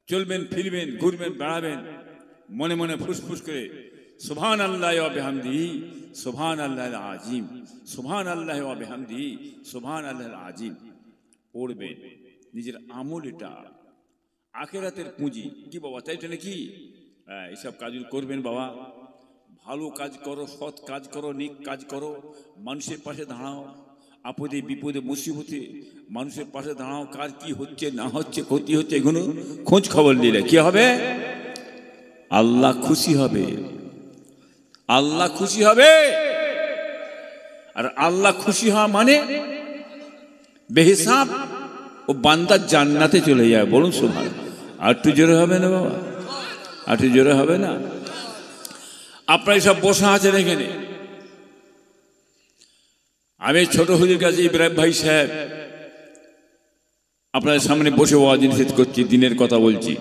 চলবেন, ফিরবেন, ঘুরবেন, বেড়াবেন, মনে মনে ফুসফুস করে সুবহান আল্লাহ ওয়া বিহামদিহি সুবহান আল্লাহিল আযীম, সুবহান আল্লাহ ওয়া বিহামদিহি সুবহান আল্লাহিল আযীম পড়বেন। নিজের আমল এটা আখিরাতের পুঁজি। কি বাবা, তাই তো নাকি? এইসব কাজগুলো করবেন বাবা। ভালো কাজ করো, সৎ কাজ করো, নেক কাজ করো, মানুষের পাশে দাঁড়াও, আপদে বিপদে মুসিবতে মানুষের পাশে দাঁড়াও। কার কি হচ্ছে না হচ্ছে, ক্ষতি হচ্ছে, এগুলো খোঁজ খবর নিলে কি হবে? আল্লাহ খুশি হবে, আল্লাহ খুশি হবে। আর আল্লাহ খুশি হওয়া মানে বেহিসাব ও বান্দার জান্নাতে চলে যায়। বলুন সুবহান। আর একটু জোরে হবে না বাবা? আর একটু জোরে হবে না? আপনারা সব বসা আছেন এখানে। আমি ছোট হুজুর কাছে ইব্রাহিম ভাই সাহেব আপনাদের সামনে বসে ওয়াজ নিষেধ করছি, দিনের কথা বলছি।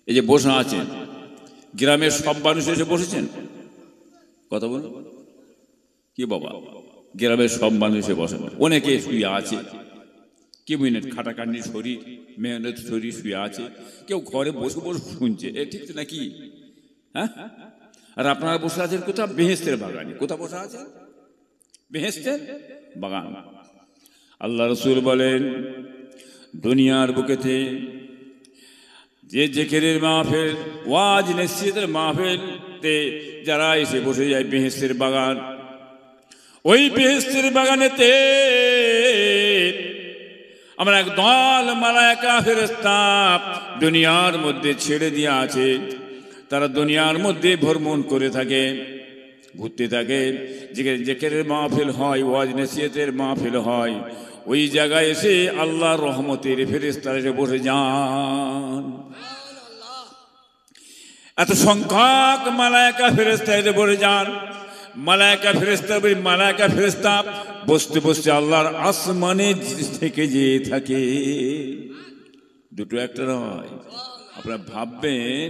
এই যে বসা আছেন, গ্রামের সব মানুষ এসে বসেছেন। কথা বলুন কি বাবা? গ্রামের সব মানুষ এসে বসেন, অনেকে শুয়ে আছে। কেউ মিনিট খাটাখাটনি শরীর, মেহনত শরীর শুয়ে আছে, কেউ ঘরে বসে বসে শুনছে। এ ঠিক নাকি? হ্যাঁ। আর আপনারা বসে আছেন কোথাও? বেহেশতের বাগানে। কোথাও বসে আছেন? বেহেশতের বাগান। আল্লাহ রাসূল বলেন, দুনিয়ার বুকেতে যে জিকিরের মাহফিল, ওয়াজ নসিহতের মাহফিলতে যারা এসে বসে যায় বেহেশতের বাগান, ওই বেহেশতের বাগানেতে আমরা একদল মালায়েকা ফেরেশতা দুনিয়ার মধ্যে ছেড়ে দিয়ে আছে। তারা দুনিয়ার মধ্যে ভ্রমণ করে থাকে, ঘুরতে থাকে। জিকিরের মাহফিল হয়, ওয়াজ নসিহতের মাহফিল হয়, ওই জায়গায় এসে আল্লাহর রহমতের ফেরেশতারা এসে বসে যান। এত সংখ্যক মালায়েকা ফেরেশতা এসে বসে যান। মালায়েকা ফেরেশতা, মালায়েকা ফেরেশতা বসতে বসতে আল্লাহর আসমানে থেকে যেয়ে থাকে। দুটো একটা নয়। আপনারা ভাববেন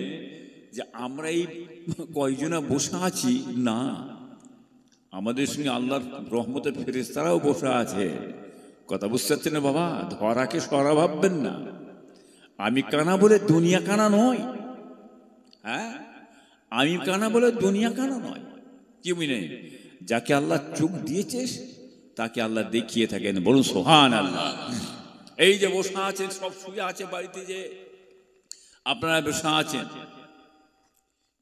যে আমরা এই কয়জনা বসে আছি, না, আমাদের সঙ্গে আল্লাহর রহমতের ফেরেশতারাও বসে আছে। কথা বুঝতে পারছেন না বাবা? ধরাকে সরা ভাববেন না। আমি কানা বলে দুনিয়া কানা নয়। হ্যাঁ, আমি কানা বলে দুনিয়া কানা নয়। কি বুঝলেন? যাকে আল্লাহ চোখ দিয়েছে তাকে আল্লাহ দেখিয়ে থাকেন। বলুন সুবহান আল্লাহ। এই যে বসা আছেন, সব শুয়ে আছে বাড়িতে, যে আপনারা বসা আছেন,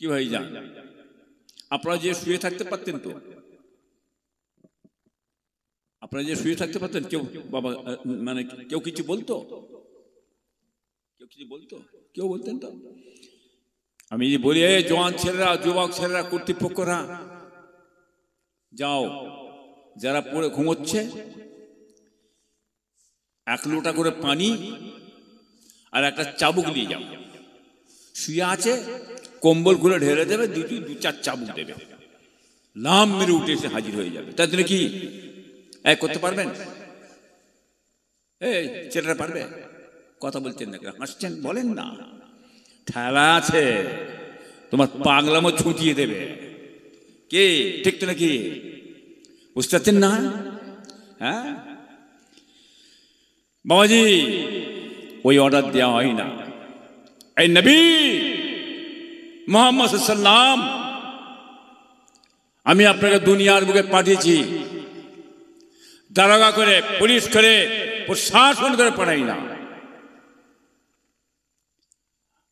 কি ভাই যান, আপনারা যে শুয়ে থাকতে পারতেন তো, আপনারা যে শুয়ে থাকতে পারতেন, কেউ বাবা মানে কেউ কিছু বলতো? কেউ কিছু বলতো? কেউ বলতেন তো? আমি যে বলি, এই জওয়ান ছেলেরা, যুবক ছেলেরা, কর্তৃপক্ষরা, যাও, যারা পড়ে ঘুমোচ্ছে, এক লোটা করে পানি আর একটা চাবুক নিয়ে যাও। শুয়ে আছে, কম্বল খুলে ঢেলে দেবে, দু চার চাবুক দেবে, লাম মেরে উঠে এসে হাজির হয়ে যাবে। তার জন্য কি করতে পারবেন? এই ছেলেরা পারবে? কথা বলছেন না, হাসছেন, বলেন না। ঠেলা আছে, তোমার পাগলামো ছুটিয়ে দেবে। কে? ঠিক তো নাকি? বুঝতে পারছেন না? হ্যাঁ বাবাজি, ওই অর্ডার দেওয়া হয় না। এই নবী মুহাম্মদ সাল্লাল্লাহু আলাইহি ওয়াসাল্লাম, আমি আপনাকে দুনিয়ার বুকে পাঠিয়েছি, দারোগা করে, পুলিশ করে, প্রশাসন করে পাঠাই না।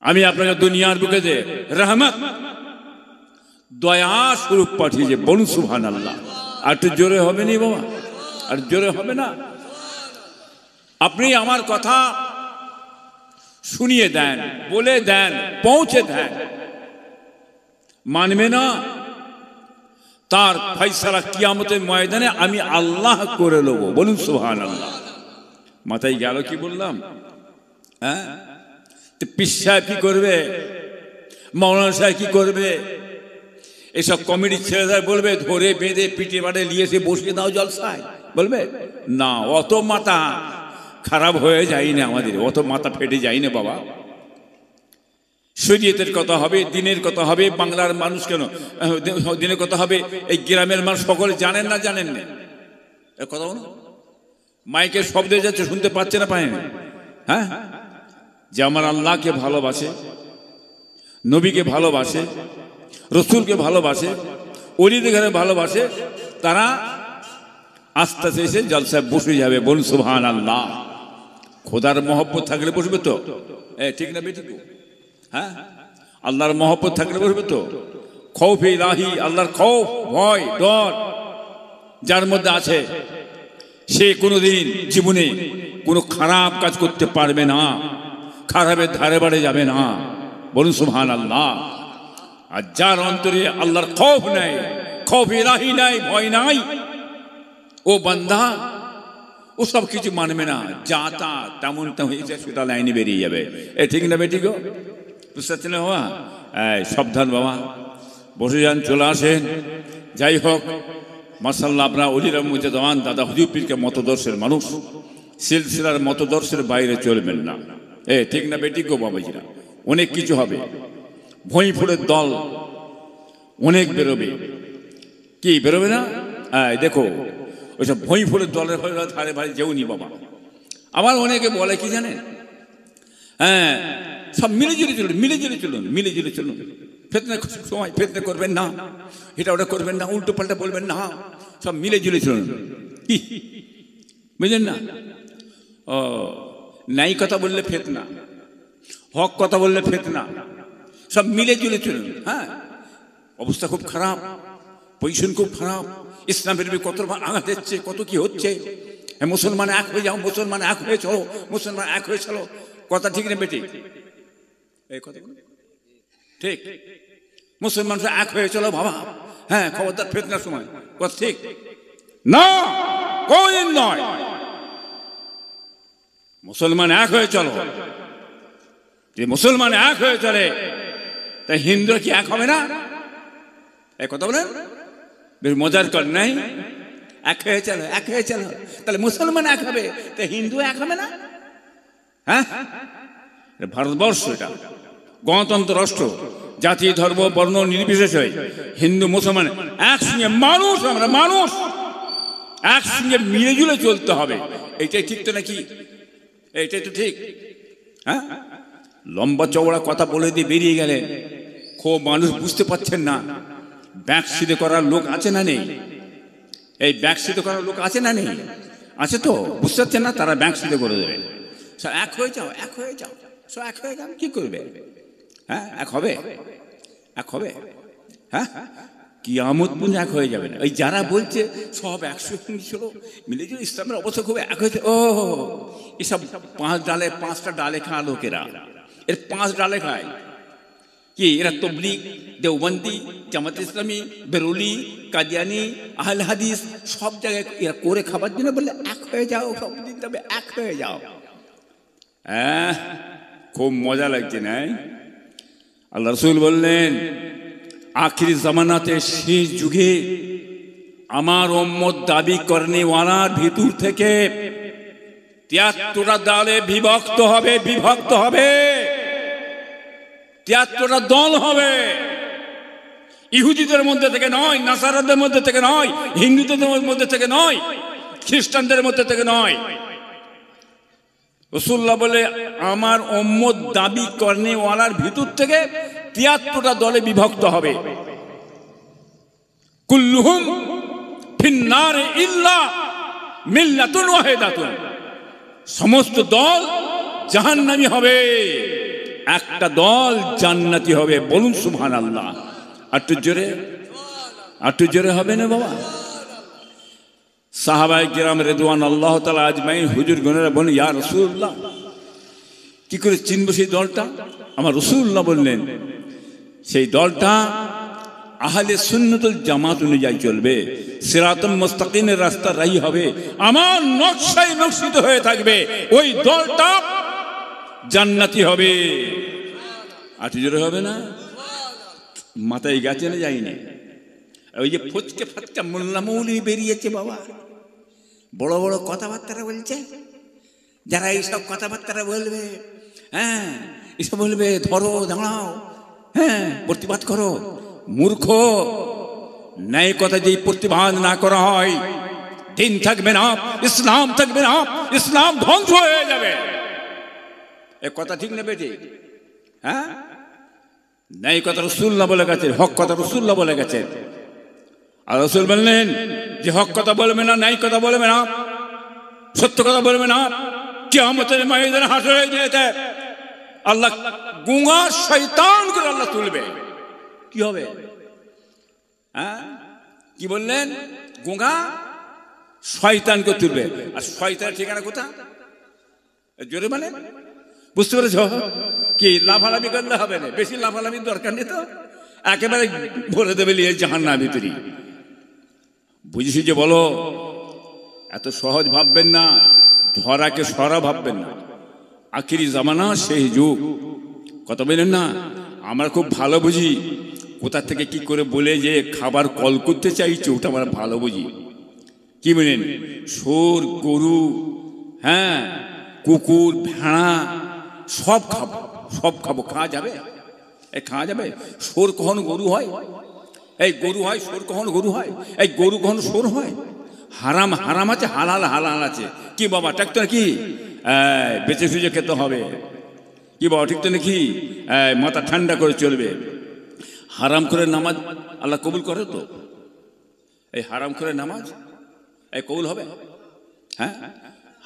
আমি আপনাকে দুনিয়ার বুকে রহমত, দয়া স্বরূপ পাঠিয়েছি। বলুন সুবহানাল্লাহ। আর একটু জোরে হবে না বাবা? আর জোরে হবে না? আপনি আমার কথা শুনিয়ে দেন, বলে দেন, পৌঁছে দেন, মানবে না, তার ফয়সালা কিয়ামতের ময়দানে আমি আল্লাহ করে নেব। বলুন সুবহানাল্লাহ। মাথায় গেল কি বললাম? হ্যাঁ, পীর সাহেব কি করবে? মৌলানা সাহেব কি করবে? এসব কমিটির ছেলেরা বলবে ধরে বেঁধে পিঠে বাড়ে নিয়ে এসে বসিয়ে দাও জলসায়, বলবে না। অত মাথা খারাপ হয়ে যায় না আমাদের, অত মাথা ফেটে যায় না বাবা। শরীয়তের কথা হবে, দিনের কথা হবে, বাংলার মানুষ কেন দিনের কথা হবে। এই গ্রামের মানুষ সকলে জানেন না, জানেন না কথা বলো। মাইকের শব্দ যাচ্ছে, শুনতে পাচ্ছে না, পায় না? হ্যাঁ, যে আমার আল্লাহকে ভালোবাসে, নবীকে ভালোবাসে, রসুলকে ভালোবাসে, ওলিদের ঘরে ভালোবাসে, তারা আস্তে আস্তে এসে জলসায় বসে যাবে। বলুন সুবহানাল্লাহ। খোদার মহব্বত থাকলে বসবে তো, ঠিক না বেঠিক? হ্যাঁ, আল্লাহর মহব্বত থাকলে বসবে তো। খৌফ ইলাহি, আল্লাহর খৌফ, ভয়, ডর যার মধ্যে আছে, সে কোনোদিন জীবনে কোনো খারাপ কাজ করতে পারবে না, খারাপের ধারে বাড়ে যাবে না। বলুন সুবহানাল্লাহ। আর যার অন্তরে আল্লাহর খৌফ নাই, খৌফ ইলাহি নাই, ভয় নাই, ও বান্দা ও সব কিছু মানবে না, যা তা তেমন তেমন সেটা লাইনে বেরিয়ে যাবে। ঠিক না বেটি গো? বুঝতে পারছেন না বাবা? সাবধান বাবা, বসে যান, চলে আসেন। যাই হোক, মাশাআল্লাহ, আপনারা অলিরাম মুজাদ্দাওয়ান দাদা হুজুর পীরকে মতদর্শের মানুষ, সিলসিলার মতদর্শের বাইরে চলবেন না। ঠিক না বেটি গো বাবাজিরা? অনেক কিছু হবে, ভই ফুলের দল অনেক বেরোবে। কি বেরোবে না? দেখো, ওইসব ভই ফুলের দলের ধারে ভাই যেওনি বাবা। আবার অনেকে বলে কি জানেন, সব মিলেজুলে চলুন, মিলেজুলে চলুন, মিলেজুলে চলুন, ফেতনা সময় ফেতনা করবেন না, এটা ওটা করবেন না, উল্টো পাল্টা বলবেন না, সব মিলেজুলে চলুন। বুঝলেন না? ও নাই কথা বললে ফেতনা, হক কথা বললে ফেতনা, সব মিলেজুলে চলুন। হ্যাঁ, অবস্থা খুব খারাপ, পজিশন খুব খারাপ, ইসলামের কত আঘাত হচ্ছে, কত কি হচ্ছে। মুসলমান এক হয়ে যাও, মুসলমান এক হয়ে চলো, মুসলমান এক হয়ে চলো। কথা ঠিক না বেটি? এই কথা ঠিক, মুসলমান এক হয়ে চলো বাবা। হ্যাঁ, খবরদার ফিতনার সময়। কথা ঠিক না, কোনদিন নয়। মুসলমান এক হয়ে চলো। যে মুসলমান এক হয়ে চলে, তাই হিন্দুরা কি এক হবে না? এই কথা বলেন, বেশ মজার কর নাই? এক হয়ে চলো, এক হয়ে চলো, তাহলে মুসলমান এক হবে, তাই হিন্দু এক হবে না? হ্যাঁ, ভারতবর্ষ এটা গণতন্ত্র রাষ্ট্র, জাতি ধর্ম বর্ণ নির্বিশেষে হিন্দু মুসলমান একসঙ্গে মানুষ, আমরা মানুষ একসঙ্গে মিলেজুলে চলতে হবে। এইটাই ঠিক তো নাকি? এইটাই তো ঠিক। হ্যাঁ, লম্বা চওড়া কথা বলে দিয়ে বেরিয়ে গেলে খুব মানুষ বুঝতে পারছেন না। ব্যাকসিদে করার লোক আছে না নেই? এই ব্যাকসিদে করার লোক আছে না নেই? আছে তো, বুঝতে পারছেন না? তারা ব্যাকসিদে করে দেবে। সব এক হয়ে যাও, এক হয়ে যাও, সব এক হয়ে যাও। কি করবে? হ্যাঁ, এক হবে, এক হবে। হ্যাঁ, কিয়ামত পর্যন্ত এক হয়ে যাবে না। ওই যারা বলছে সব একশো ছিল মিলে যে ইসলামের অবস্থা খুব এক হয়েছে, ও এসব 5 ডালে 5টা ডালে খায় লোকেরা, এর 5 ডালে খায়। কি এরা? তবলিগ, দেওবন্দি, জামাত ইসলামী, বেরুলি, কাদিয়ানি, আহলে হাদিস, সব জায়গায় এরা করে খাবার জন্য বললে এক হয়ে যাও, সব দিন তবে এক হয়ে যাও। হ্যাঁ, খুব মজা লাগছে না? আল্লাহ রাসূল বললেন, আখিরি জামানাতে শেষ যুগে আমার উম্মত দাবি করনেওয়ালার ভিতর থেকে 73টা দলে বিভক্ত হবে, বিভক্ত হবে, 73টা দল হবে। ইহুদিদের মধ্যে থেকে নয়, নাসারাদের মধ্যে থেকে নয়, হিন্দুদের মধ্যে থেকে নয়, খ্রিস্টানদের মধ্যে থেকে নয়। রাসূলুল্লাহ বলে, আমার উম্মত দাবি করনেওয়ালার ভিতর থেকে 73টা দলে বিভক্ত হবে। কুল্লুহুম ফিন্নার ইল্লা মিল্লাতুন ওয়াহিদাতুন, সমস্ত দল জাহান্নামী হবে, একটা দল জান্নাতি হবে। বলুন সুবহানাল্লাহ। একটু জোরে, একটু জোরে হবে না বাবা? সাহাবায়ে কিরাম রিদওয়ানুল্লাহ তাআলা আজমাইন হুজুর গণেরা বলেন, ইয়া রাসূলুল্লাহ, কি করে চিনব সেই দলটা? আমার রাসূলুল্লাহ বললেন, সেই দলটা আহলে সুন্নাতুল জামাত অনুযায়ী চলবে, সিরাতুল মুস্তাকিমের রাস্তা রাহি হবে, আমার নকশায় নকশিত হয়ে থাকবে, ওই দলটা জান্নাতি হবে। আর জোরে হবে না? মাথায় গেছে না যায়নি? ওই যে ফচকে ফাচকা মোল্লা মৌলী বেরিয়েছে বাবা, বড় বড় কথাবার্তা বলছে। যারা এইসব কথাবার্তা বলবে, হ্যাঁ এসব বলবে, ধরো দাঁড়াও, হ্যাঁ প্রতিবাদ করো, মূর্খ। ন্যায় কথা যেই প্রতিবাদ না করা হয়, দিন থাকবে না, ইসলাম থাকবে না, ইসলাম ধ্বংস হয়ে যাবে। এ কথা ঠিক নেবে ঠিক? হ্যাঁ, নাই কথা রসুল্লাহ বলে গেছেন, হক কথা রসুল্লাহ বলে গেছেন। আর রসুল বললেন যে হক কথা বলবে না, নাই কথা বলবে না, সত্য কথা বলবে না, কিয়ামতের ময়দানে হাসরে যেতে আল্লাহ গুঙ্গা শয়তান করে আল্লাহ তুলবে। কি হবে? হ্যাঁ, কি বললেন? গুঙ্গা শয়তানকে তুলবে। আর শয়তানের ঠিকানা কোথায়? জোরে মানে বুঝতে পেরেছ? কি লাফালাফি করলে হবে না, বেশি লাফালাফির দরকার নেই তো, একেবারে ভরে দেবে নিয়ে জাহান্নামের ভিতরে। বুঝেছি যে বলো, এত সহজ ভাববেন না, ধরাকে সরা ভাববেন না। আখিরি জামানা সেই যুগ, কথা বলেন না। আমরা খুব ভালো বুঝি কোথা থেকে কি করে বলে যে খাবার কল করতে চাইছে, ওটা আমরা ভালো বুঝি। কি বলেন? শুয়োর, গরু, হ্যাঁ, কুকুর, ভেড়া সব খাবো, সব খাবো। খাওয়া যাবে? এই খাওয়া যাবে? শুয়োর কখনো গরু হয়? এই গরু হয়, শুয়োর কখনো গরু হয়? এই গরু কখনো শুয়োর হয়? হারাম হারাম আছে, হালাল হালাল আছে। কি বাবা ঠিক তো নাকি? বেঁচে সুজে খেতে হবে। কি বাবা ঠিক তো নাকি? মাথা ঠান্ডা করে চলবে। হারাম করে নামাজ আল্লাহ কবুল করে তো? এই হারাম করে নামাজ এই কবুল হবে? হ্যাঁ,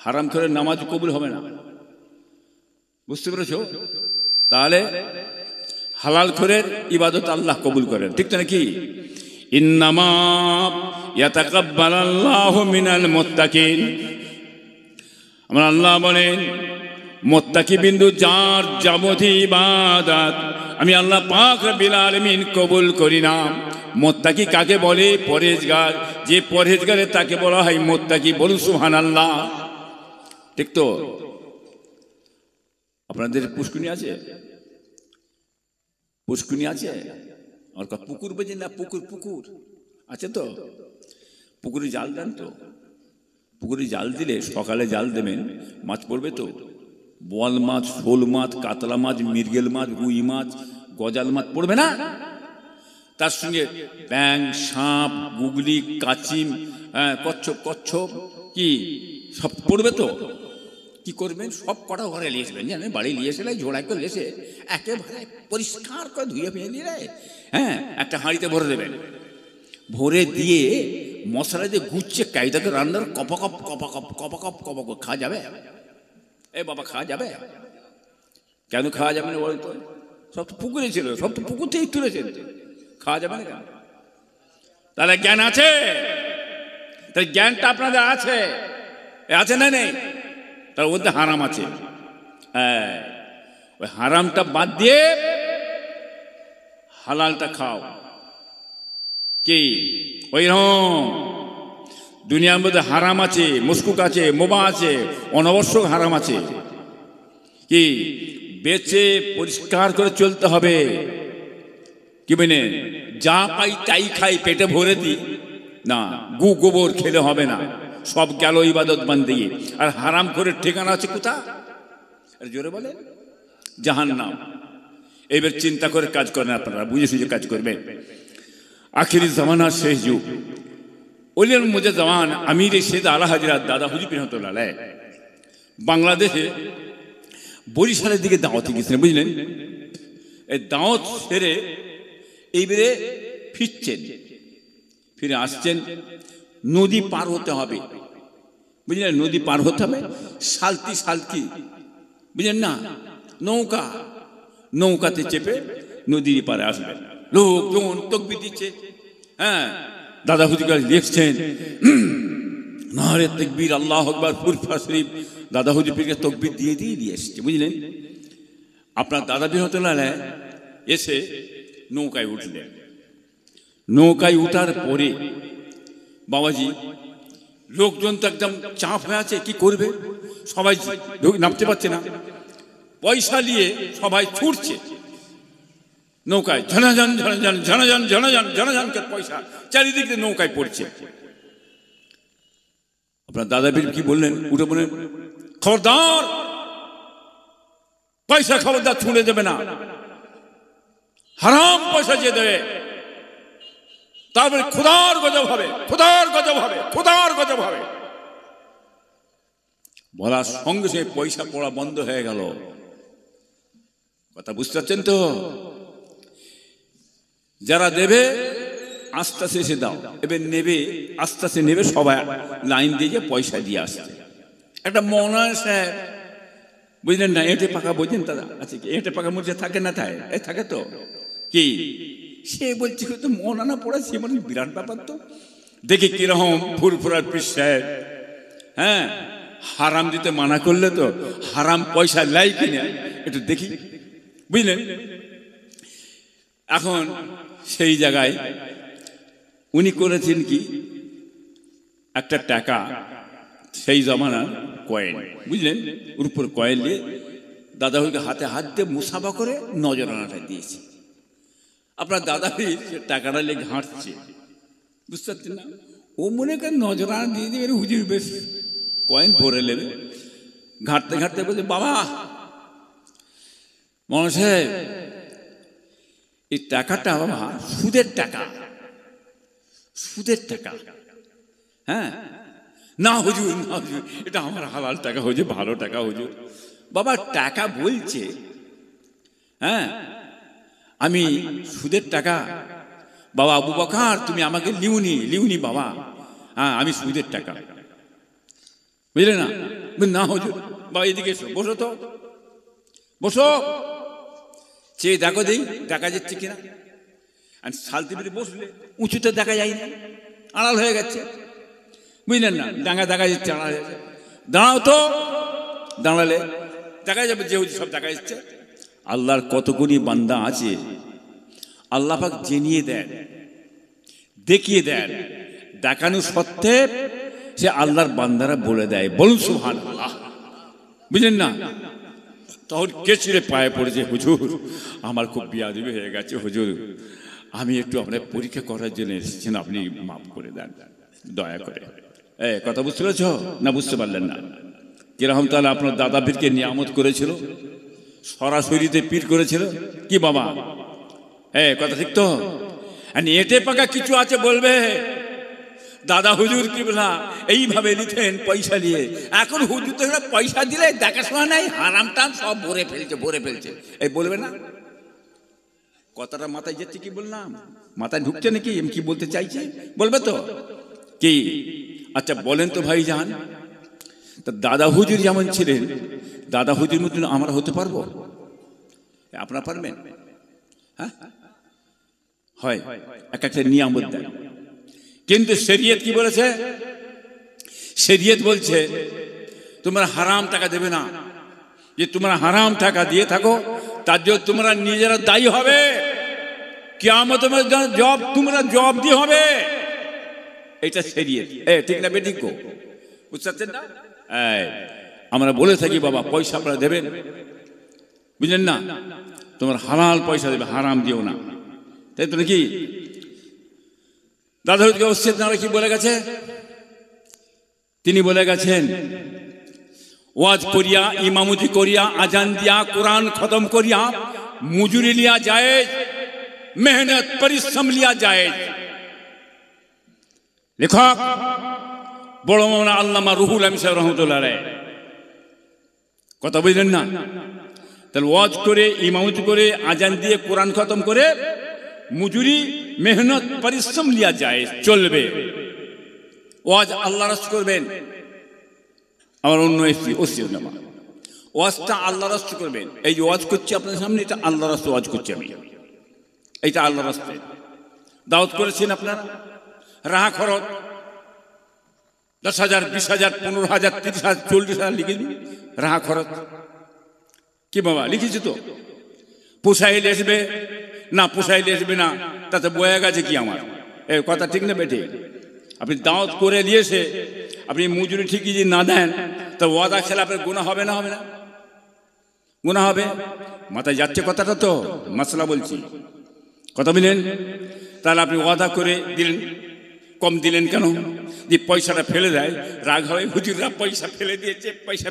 হারাম করে নামাজ কবুল হবে না। বুঝতে পেরেছো? তাহলে হালাল করে ইবাদত আল্লাহ কবুল করেন, ঠিক তো নাকি? ইন্নামা ইয়াতাকাব্বালাল্লাহু মিনাল মুত্তাকিন। আমার আল্লাহ বলেন, মুত্তাকি বিন্দু যার যাবতীয় ইবাদত আমি আল্লাহ পাক রব্বুল আলামিন কবুল করি না। মুত্তাকি কাকে বলে? পরহেজগার। যে পরহেজগারে তাকে বলা হয় মুত্তাকি। বলুন সুবহানাল্লাহ। ঠিক তো? আপনাদের পুষ্কুনি আছে? পুষ্কুনি আছে? আর পুকুর বোঝেন না? পুকুর পুকুর আছে তো? পুকুরে জাল দেন তো? পুকুরে জাল দিলে সকালে জাল দেবেন, মাছ পড়বে তো? বোয়াল মাছ, শোল মাছ, কাতলা মাছ, মৃগেল মাছ, রুই মাছ, গজাল মাছ পড়বে না? তার সঙ্গে ব্যাং, সাপ, গুগলি, কাচিম, কচ্ছপ কচ্ছপ কি সব পড়বে তো? কি করবেন? সব কটা ঘরে নিয়ে আসবেন, জানেন? বাড়ি নিয়ে এসে ঝোড়াই করে এসে একেবারে পরিষ্কার করে ধুয়ে ফেলে নিয়ে, হ্যাঁ, একটা হাঁড়িতে ভরে দেবেন। ভরে দিয়ে মশলা দিয়ে গুচ্ছে কায়দাকে রান্নার কপাকপ কপাকপ কপাকপ কপাকপ। খাওয়া যাবে? এ বাবা খাওয়া যাবে? কেন খাওয়া যাবে না বলতো? সব তো পুকুরে ছিল, সব তো পুকুর থেকেই তুলেছেন, খাওয়া যাবে না কেন? তাহলে জ্ঞান আছে? তাহলে জ্ঞানটা আপনাদের আছে, আছে না নেই? তার মধ্যে হারাম আছে। হ্যাঁ, ওই হারামটা বাদ দিয়ে হালালটা খাও। কি ওইরকম দুনিয়ার মধ্যে হারাম আছে, মুশকুক আছে, মোবা আছে, অনাবশ্যক হারাম আছে। কি বেঁচে পরিষ্কার করে চলতে হবে। কি মানে যা পাই তাই খাই, পেটে ভরে দিই না, গু গোবর খেলে হবে না। সব গেল ইবাদত বান্দি। আর হারাম করে ঠিকানা আছে কোথা? জোরে বলে জাহান্নাম। এবার চিন্তা করে কাজ করেন আপনারা, বুঝে সুঝে কাজ করবেন। আখিরি জামানার শেষ যুগ, ওলিয়াল মুজে জওয়ান আমির সেদ আলা হাজরাত দাদা হুজুর রহমাতুল্লাহ আলাইহ বাংলাদেশে বরিশালের দিকে দাওয়াতে গেছিলেন, বুঝলেন? এই দাওয়াত সেরে এইবারে ফিরছেন, ফিরে আসছেন। নদী পার হতে হবে, বুঝলেন? নদী পার হতে হবে, সালকি সালকি, বুঝলেন না? নৌকা, নৌকাতে চেপে নদীর পারে আসবেন। লোকজন তকবির দিচ্ছে। হ্যাঁ, দাদা হুজুর লিখছেন নারে তাকবীর, আল্লাহু আকবার, ফুরফা শরীফ। দাদা হুজুর পীরকে তকবির দিয়ে এসছে, বুঝলেন? আপনার দাদা রহমাতুল্লাহ আলাইহ এসে নৌকায় উঠলেন। নৌকায় উঠার পরে বাবাজি লোকজন তো একদম চাপ হয়ে আছে, কি করবে? সবাই নামতে পারছে না। পয়সা নিয়ে সবাই ছুটছে নৌকায়, ঝনাঝন ঝনাঝন ঝনাঝন ঝনাঝন ঝনাঝনকে পয়সা চারিদিকে নৌকায় পড়ছে। আপনার দাদা পীর কি বললেন? উঠে বললেন, খবরদার, পয়সা খবরদার ছুঁড়ে দেবে না, হারাম পয়সা যে দেবে তারপরে খোদার গজব হবে, খোদার গজব হবে, খোদার গজব হবে। বলার সঙ্গে সঙ্গে পয়সা পড়া বন্ধ হয়ে গেল। কথা বুঝতে পারছেন তো? যারা দেবে আস্তে আস্তে এসে দাও, এবার নেবে আস্তে আস্তে নেবে, সবাই লাইন দিয়ে পয়সা দিয়ে আসছে। একটা মৌলানা সাহেব বুঝলেন না, এঁটে পাকা বোঝেন দাদা? আচ্ছা, কি এঁটে পাকা মধ্যে থাকে না? থাকে তো কি? সে বলছে তো মৌলানা পড়াচ্ছে, মানে বিরাট ব্যাপার তো। দেখি কিরকম ফুরফুরার পীর সাহেব, হ্যাঁ, হারাম দিতে মানা করলে তো হারাম পয়সা লাই কিনে একটু দেখি, বুঝলেন? এখন সেই জায়গায় উনি করেছেন কি, একটা টাকা সেই জমানার কয়েন, বুঝলেন, ওর উপর কয়েন দিয়ে দাদা ভাইকে হাতে হাত দিয়ে মুসাফা করে নজরানাটা দিয়েছে। আপনার দাদা ভাই সে টাকাটা নিয়ে ঘাঁটছে, বুঝতে পারছেন না? ও মনে করেন নজরানা দিয়ে দেবে, হুজুর বেশ কয়েন ভরে নেবে। ঘাঁটতে ঘাঁটতে বলছে, বাবা মনে সাহেব, এই টাকাটা বাবা সুদের টাকা, সুদের টাকা। হ্যাঁ, না হুজুর, না হুজুর, এটা আমার হালাল টাকা হুজুর, ভালো টাকা হুজুর। বাবা টাকা বলছে, হ্যাঁ, আমি সুদের টাকা। বাবা, আবু বকর তুমি আমাকে লিউনি বাবা, হ্যাঁ আমি সুদের টাকা, বুঝলে না? না হুজুর। বাবা এদিকে এসো, বসো তো, বসো, চেয়ে দেখো দেই দেখা যাচ্ছে কিনা। শালতি বেড়ে বসলে উঁচুতে দেখা যায় না, আড়াল হয়ে গেছে, বুঝলেন না? ডাঙা দেখা যাচ্ছে, আড়াল হয়ে যাচ্ছে। দাঁড়াও তো, দাঁড়ালে দেখা যাবে যে সব দেখা যাচ্ছে। আল্লাহর কতগুলি বান্দা আছে, আল্লাহ পাক জেনিয়ে দেন, দেখিয়ে দেন, দেখানো সত্ত্বে সে আল্লাহর বান্দারা বলে দেয়, বলুন সুবহানাল্লাহ, বুঝলেন না? তখন কে ছিঁড়ে পায়ে পড়েছে, হুজুর আমার খুব বিয়াদবি হয়ে গেছে হুজুর, আমি একটু আপনার পরীক্ষা করার জন্য এসেছেন, আপনি মাফ করে দেন দয়া করে। কথা বুঝতে পেরেছ না? বুঝতে পারলেন না? কিরকম তাহলে আপনার দাদা পীরকে নিয়ামত করেছিল, সরাসরিতে পীর করেছিল কি বাবা? কথা ঠিক তো? এঁটে পাকা কিছু আছে বলবে দাদা হুজুর কি বলা এইভাবে নিতেন পয়সা নিয়ে। এখন হুজুর তো পয়সা দিলে দেখাশোনা নাই, হারাম টাম সব ভরে ফেলছে, এই বলবে না? কথাটা মাথায় যাচ্ছে কি বললাম? মাথায় ঢুকছে নাকি আমি কি বলতে চাইছি? বলবে তো কি? আচ্ছা বলেন তো ভাই জান, তা দাদা হুজুর যেমন ছিলেন, দাদা হুজুর মতন আমরা হতে পারবো? আপনারা পারবেন? হ্যাঁ, হয় একটা নিয়ামত দেন, কিন্তু শরীয়ত কি বলেছে? শরীয়ত বলছে তোমরা হারাম টাকা দেবে না। যে তোমরা হারাম টাকা দিয়ে থাকো তার জন্য তোমরা নিজেরা দায়ী হবে, কিয়ামতের জবাব তোমরা জবাব দিয়ে হবে। এটা শরীয়ত, ঠিক না বেঠিক? বুঝতে পারছেন না? আমরা বলে থাকি বাবা পয়সা আপনারা দেবেন, বুঝলেন না? তোমার হালাল পয়সা দেবে, হারাম দিও না, তাই তো নাকি? দাদা হুজুর কি বলে গেছে? তিনি বলে গেছেন, ওয়াজ করিয়া, ইমামতি করিয়া, আজান দিয়া, কোরআন খতম করিয়া মজুরি লিয়া যায়, মেহনত পরিশ্রম লিয়া যায়। লেখক বড় মাওলানা আল্লামা রুহুল আমিন সাহেব রহমাতুল্লাহ আলাইহি, কথা বুঝলেন না? তাহলে ওয়াজ করে, ইমামতি করে, আজান দিয়ে, কোরআন খতম করে মজুরি, মেহনত পরিশ্রম লিয়া যায়, চলবে। ওয়াজ আল্লাহ রাস্তা করবেন, আমার অন্য ওয়াজটা আল্লাহ রাস্তা করবেন। এই যে ওয়াজ করছি আপনাদের সামনে, এটা আল্লাহ রাস্তা ওয়াজ করছি আমি, এইটা আল্লাহ রাস্তায় দাওয়াত করেছেন আপনারা। রাহা খরচ 10,000, 20,000, 15,000, 30,000, 40,000 লিখে দিন রাহা খরচ। কি বাবা লিখেছি তো? পোষাইলে আসবে না, পোষাইলে আসবে না, তাতে বয়ে গেছে কি আমার? এই কথা ঠিক না বেঠে? আপনি দাওয়াত করে দিয়েছে, আপনি মজুরি ঠিকই যদি না দেন তা ওয়াদা খেলে আপনার গুনাহ হবে না? হবে না? গুনাহ হবে। মাথায় যাচ্ছে কথাটা তো? মাসলা বলছি, কথা বলেন। তাহলে আপনি ওয়াদা করে দিলেন, কম দিলেন কেন? যে পয়সাটা ফেলে দেয়, রাগ হয়, হুজুররা পয়সা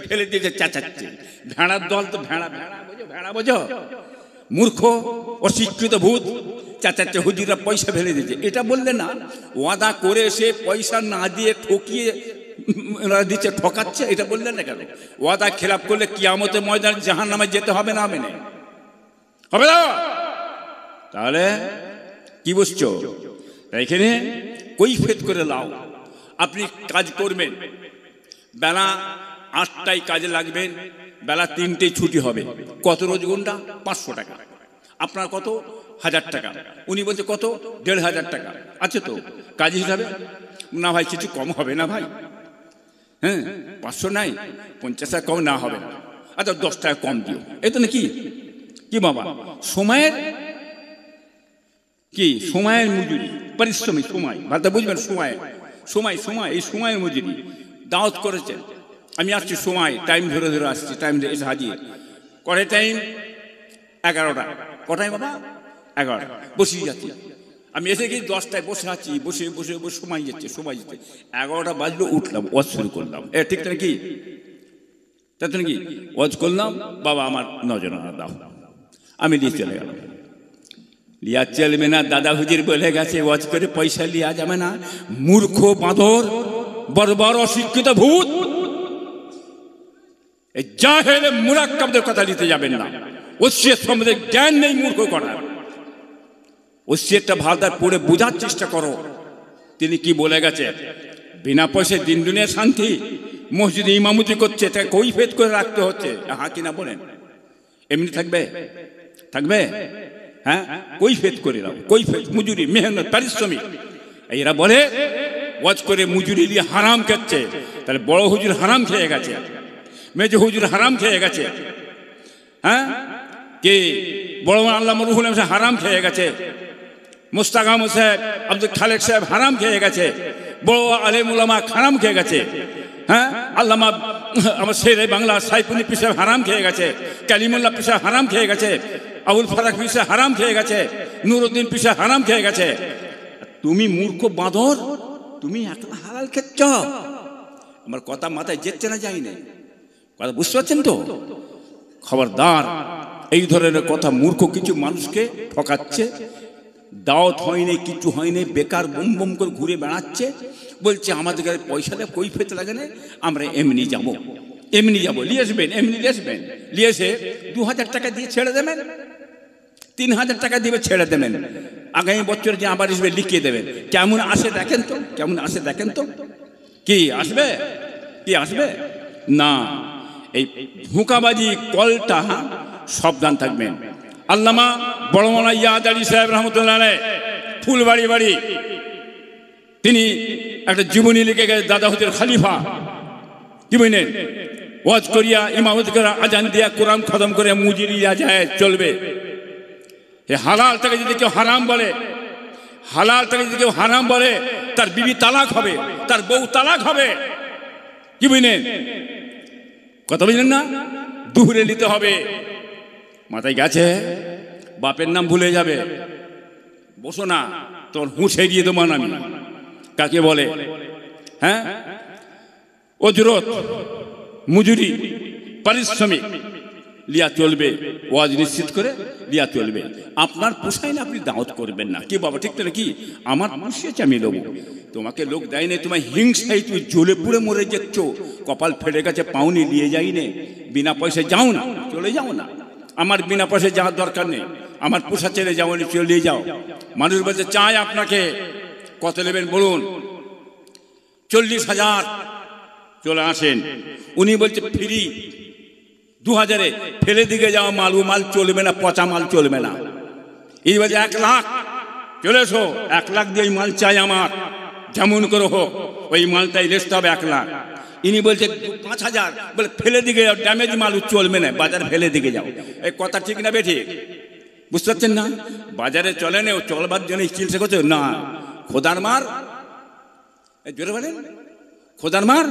ফেলে দিয়েছে চাচাচ্ছে। ভেড়ার দল তো ভেড়া বোঝো, মূর্খ অশিক্ষিত ভূত, চাচাচ্ছে হুজুররা পয়সা ফেলে দিয়েছে। এটা বললে না, ওয়াদা করে সে পয়সা না দিয়ে ঠকিয়ে দিচ্ছে, ঠকাচ্ছে, এটা বললেন না কেন? ওয়াদা খেলাপ করলে কিয়ামতের ময়দানে জাহান্নামে যেতে হবে না? হবে না? হবে না? তাহলে কি বুঝছো? এখানে কৈফিয়ত করে লাও। আপনি কাজ করবেন, বেলা 8টায় কাজে লাগবেন, বেলা 3টেই ছুটি হবে। কত রোজ ঘন্টা? 500 টাকা। আপনার কত? 1000 টাকা। উনি বলছে কত? 1500 টাকা। আচ্ছা, তো কাজ হিসাবে না ভাই কিছু কম হবে না ভাই? হ্যাঁ, 500 নাই, 50 টাকা কম না হবে না। আচ্ছা 10 টাকা কম দিও। এই তো নাকি কি বাবা? সময়ের কি? সময়ের মজুরি, পরিশ্রমিক সময়, ভালো বুঝবেন। সময় সময় সময় এই সময়ের মজুরি দাওয়াত করেছেন। আমি আসছি সময়, টাইম ধরে ধরে আসছি, টাইম এসে হাজির করে। টাইম 11টা। কটায় বাবা? 11টা। বসিয়ে যাচ্ছি আমি, এসে গিয়ে 10টায় বসে আছি, বসে বসে বসে সময় যাচ্ছে, সময় যাচ্ছে। 11টা বাজলো, উঠলাম, ওয়াজ শুরু করলাম। ঠিক তো নাকি? তাই তো নাকি? ওয়াজ করলাম, বাবা আমার নজরানা দাও, আমি নিয়ে চলে গেলাম। লিয়া চলবে না, দাদা হুজুর বলে গেছে ওয়াজ করে পয়সা লিয়া যাবে না। মূর্খ, বাঁদর, বর্বর, অশিক্ষিত ভূত, এই জাহেল মুরাক্কাবদের কথা নিতে যাবেন না। ওসিয়ত সম্বন্ধে জ্ঞান নেই মূর্খ করার। ওসিয়তটা ভালদার পড়ে বোঝার চেষ্টা করো। তিনি কি বলে গেছে? বিনা পয়সায় দিন দুনিয়া শান্তি। মসজিদে ইমামতি করছে, তাকে কৈফিয়ত করে রাখতে হচ্ছে। হ্যাঁ কিনা বলেন? এমনি থাকবে? থাকবে? হ্যাঁ, কৈফিয়ত করে দাও। কৈফিয়ত, মজুরি, মেহনত, পারিশ্রমিক। এরা বলে ওয়াজ করে মজুরি দিয়ে হারাম খাচ্ছে। তাহলে বড় হুজুর হারাম খেয়ে গেছে, মেজো হুজুর হারাম খেয়ে গেছে। হ্যাঁ, কে? বড় আল্লামা রুহুল আমিন হারাম খেয়ে গেছে, মুস্তাক আহমদ সাহেব, আব্দুল খালেক সাহেব হারাম খেয়ে গেছে, বড় আলেম উলামা হারাম খেয়ে গেছে। হ্যাঁ, আল্লামা আমার শেরে বাংলা সাইফুদ্দিন পীর সাহেব হারাম খেয়ে গেছে, কালিমুল্লাহ পীর সাহেব হারাম খেয়ে গেছে, আবুল ফারাক পীর সাহেব হারাম খেয়ে গেছে, নুরুদ্দিন পীর সাহেব হারাম খেয়ে গেছে। তুমি মূর্খ বাঁদর, তুমি একলা হালাল খেচ্ছ। আমার কথা মাথায় যেতে না, যাই না, কথা বুঝতে পারছেন তো? খবরদার, এই ধরনের কথা মূর্খ কিছু মানুষকে ঠকাচ্ছে। দাওয়াত হয়নি, কিছু হয়নি, বেকার বুম বুম করে ঘুরে বেড়াচ্ছে। বলছে আমাদের কাছে পয়সা দেয়, কৈফিয়ত লাগে না, আমরা এমনি যাব, এমনি যাব। নিয়ে আসবেন, এমনি নিয়ে আসবেন, নিয়ে এসে 2000 টাকা দিয়ে ছেড়ে দেবেন, 3000 টাকা দিয়ে ছেড়ে দেবেন। আগামী বছর যে আবার আসবে লিখিয়ে দেবেন। কেমন আসে দেখেন তো, কেমন আসে দেখেন তো। কি আসবে? কি আসবে না? এই ধোঁকাবাজি কলটা সাবধান থাকবেন। আল্লামা বড় মাওলানা ইয়াদ আলী সাহেব রহমতুল্লাহ আলাইহি ফুলবাড়ি বাড়ি, তিনি একটা জীবনী লিখে গেছে। দাদা হুজুর খলিফা কি বলেন? ওয়াজ করিয়া ইমামত করে আজান দিয়া কোরআন খতম করে মুজিরিয়া যায় চলবে। এই হালাল থেকে যদি কেউ হারাম বলে, হালাল থেকে যদি কেউ হারাম বলে, তার বিবি তালাক হবে, তার বউ তালাক হবে। কি বুঝলেন? কথা বুঝলেন না? দুহুরে নিতে হবে। মাথায় গেছে? বাপের নাম ভুলে যাবে, বসো না, তোর হুঁশে দিয়ে দেবো আমি। কাকে বলে? হ্যাঁ, অজরত, মজুরি, পারিশ্রমিক লিয়া চলবে। ওয়াজ নিশ্চিত করে লিয়া চলবে। আপনার পোষায় না, আপনি দাওয়াত করবেন না। কি বাবা, ঠিক তো নাকি? আমার পুষিয়েছে, আমি লোক, তোমাকে লোক দেয় না, তোমার হিংসাই তুমি জ্বলে পুড়ে মরে যাচ্ছ। কপাল ফেটে গেছে, পাউনি নিয়ে যাই নে, বিনা পয়সায় যাও না, চলে যাও না। আমার বিনা পয়সায় যাওয়ার দরকার নেই, আমার পোষা ছেড়ে যাও, চলে যাও। মানুষ বলছে চাই আপনাকে, কত নেবেন বলুন? 40,000। চলে আসেন। উনি বলছে ফ্রি, 2000-এ ফেলে দিকে যাওয়া মাল, ও মাল চলবে না, পচা মাল চলবে না। এই বলছে 1 লাখ, চলে এসো, 1 লাখ দিয়ে মাল চাই আমার, যেমন করে হোক ওই মালটাই রেস্ট হবে 1 লাখ। ইনি বলছে 5,000, বলে ফেলে দিকে যাও, ড্যামেজ মাল চলবে না, বাজারে ফেলে দিকে যাও। এই কথা ঠিক না বেঠিক? বুঝতে পারছেন না? বাজারে চলে না, ও চলবার জন্য চিকিৎসা করছে না। খোদার মার, জোরে বলেন, খোদার মার,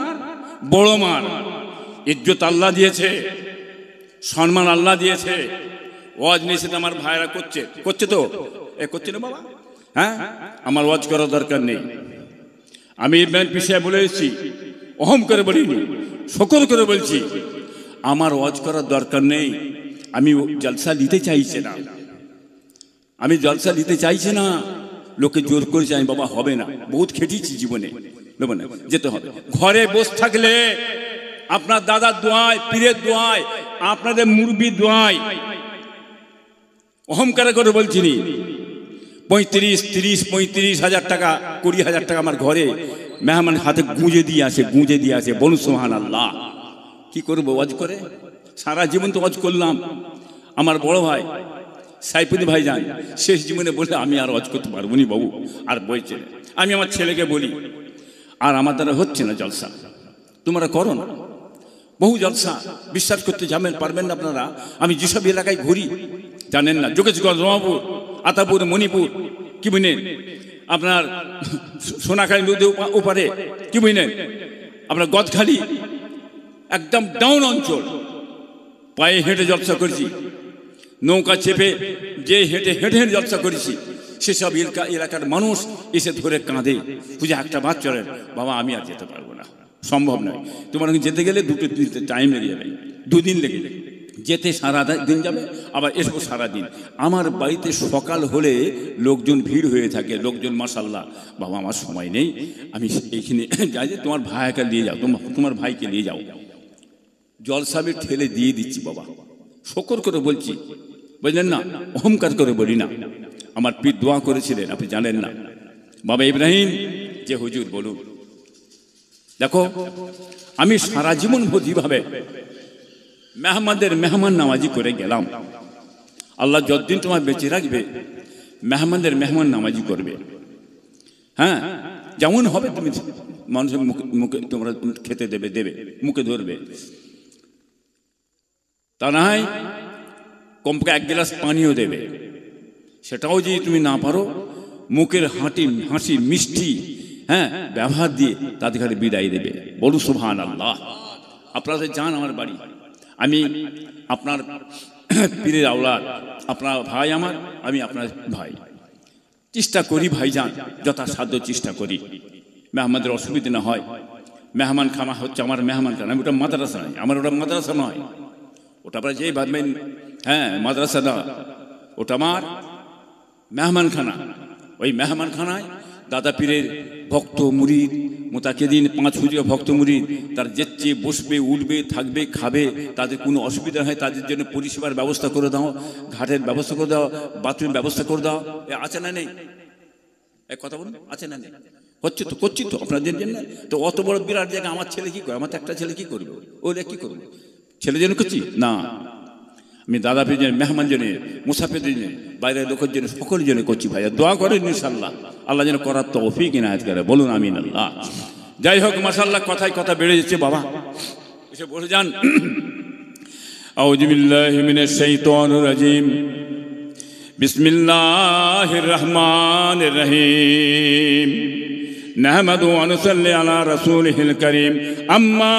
বড় মার। ইজ্জত আল্লাহ দিয়েছে, সম্মান আল্লাহ দিয়েছে। ওয়াজ নিষেধ আমার ভাইরা করছে, করছে তো, করছে না বাবা? হ্যাঁ, আমার ওয়াজ করার দরকার নেই। আমি ইবনে পিছিয়ে বলে এসেছি, অহম করে বলিনি, শকর করে বলছি, আমার ওয়াজ করার দরকার নেই। আমি জলসা নিতে চাইছে না, আমি জলসা নিতে চাইছি না। লোকে জোর করে চাই, বাবা হবে না, বহুত খেটেছি জীবনে, যেতে হবে। ঘরে বসে থাকলে আপনার দাদার দোয়ায়, পীরের দোয়ায়, আপনাদের মুরব্বির দোয়ায় অহংকার করে বলছি 35,000 টাকা 20,000 টাকা আমার ঘরে মেহমান হাতে গুঁজে দিয়ে আসে বলুন সুবহানাল্লাহ। কি করবো ওয়াজ করে? সারা জীবন তো ওয়াজ করলাম। আমার বড় ভাই সাইফুদ্দিন ভাই যান শেষ জীবনে বলে আমি আর ওয়াজ করতে পারবো নি বাবু, আর বইছে। আমি আমার ছেলেকে বলি আর আমার দ্বারা হচ্ছে না জলসা, তোমরা করো না। বহু জলসা বিশ্বাস করতে পারবেন না আপনারা। আমি যেসব এলাকায় ঘুরি জানেন না, যোগেশগঞ্জ, রমাপুর, আতাপুর, মণিপুর, কি বুঝলেন আপনার সোনাখালী নদী ওপারে, কি বুঝলেন আপনার গদখালি, একদম ডাউন অঞ্চল, পায়ে হেঁটে জলসা করেছি, নৌকা চেপে যে হেঁটে হেঁটে হেঁটে জলসা করেছি। সেসব এলাকার মানুষ এসে ধরে কাঁদে, বুঝে একটা বাদ চলেন বাবা আমি আর যেতে পারবো না, সম্ভব নয়। তোমার যেতে গেলে 2-3 টাইম লেগে যাবে, 2 দিন লেগে যাবে, যেতে সারা দিন যাবে, আবার এসবো সারাদিন। আমার বাড়িতে সকাল হলে লোকজন ভিড় হয়ে থাকে, লোকজন মাশাআল্লাহ। বাবা আমার সময় নেই, আমি এইখানে যাই, যে তোমার ভাইকে নিয়ে যাও, তোমার ভাইকে নিয়ে যাও। জলসাবে ঠেলে দিয়ে দিচ্ছি বাবা, শকর করে বলছি, বুঝলেন না, অহংকার করে বলি না। আমার পীর দোয়া করেছিলেন, আপনি জানেন না, বাবা ইব্রাহিম যে হুজুর বলুন। দেখো আমি সারা জীবন যেভাবে মেহমান নামাজি করে গেলাম, আল্লাহ যতদিন তোমার বেঁচে রাখবে মেহমান নামাজি করবে। হ্যাঁ, যেমন হবে তুমি মানুষের মুখে তোমরা খেতে দেবে, মুখে ধরবে। তা না হয় কমপক্ষে 1 গ্লাস পানিও দেবে। সেটাও যদি তুমি না পারো, মুখের হাসি মিষ্টি ব্যবহার দিয়ে তাদের ঘরে বিদায় দেবে। বলুন সুবহানাল্লাহ। আপনারা যান আমার বাড়ি, আমি আপনার পীরের আওলাদ, আপনার ভাই আমার, আমি আপনার ভাই। চেষ্টা করি ভাইজান, যথাসাধ্য চেষ্টা করি মেহমানদের অসুবিধা না হয়। মেহমান খানা হচ্ছে আমার মেহমান খানা, ওটা মাদ্রাসা নয়, আমার ওটা মাদ্রাসা নয়, ওটা আপনারা যেই ভাববেন মাদ্রাসা না, ওটা আমার মেহমানখানা। ওই মেহমানখানায় দাদা পীরের ভক্ত মুরিদ মোতাকিদিন 5 হুজুরের ভক্ত মুরিদ তার যেচ্ছে বসবে, উঠবে, থাকবে, খাবে, তাদের কোনো অসুবিধা হয় তাদের জন্য পরিষেবার ব্যবস্থা করে দাও, ঘাটের ব্যবস্থা করে দাও, বাথরুমের ব্যবস্থা করে দাও। আছে না নেই? এক কথা বলুন, আছে না নেই? হচ্ছে তো, করছি তো আপনাদের জন্য। তো অত বড় বিরাট জায়গা আমার ছেলে কি করে? আমার তো একটা ছেলে কি করবে? ওরা কি করবে? ছেলের জন্য করছি না, আমি দাদা পীরের জন্য, মেহমান জন্য, মুসাফিরদের জন্য, বাইরের লোকের জন্য, সকলের জন্য করছি ভাইয়া। দোয়া করেন ইনশাআল্লাহ, আল্লাহ যেন করার তৌফিক ইনায়াত করে। বলুন আমিন আল্লাহ। যাই হোক মাশাআল্লাহ, কথায় কথা বেড়ে যাচ্ছে বাবা, এসে বলে যান। আউযু বিল্লাহি মিনাশ শাইতানির রাজিম, বিসমিল্লাহির রহমানির রহিম, নাহমাদু ওয়া নুসাল্লি আলা রাসূলিহিল কারীম, আম্মা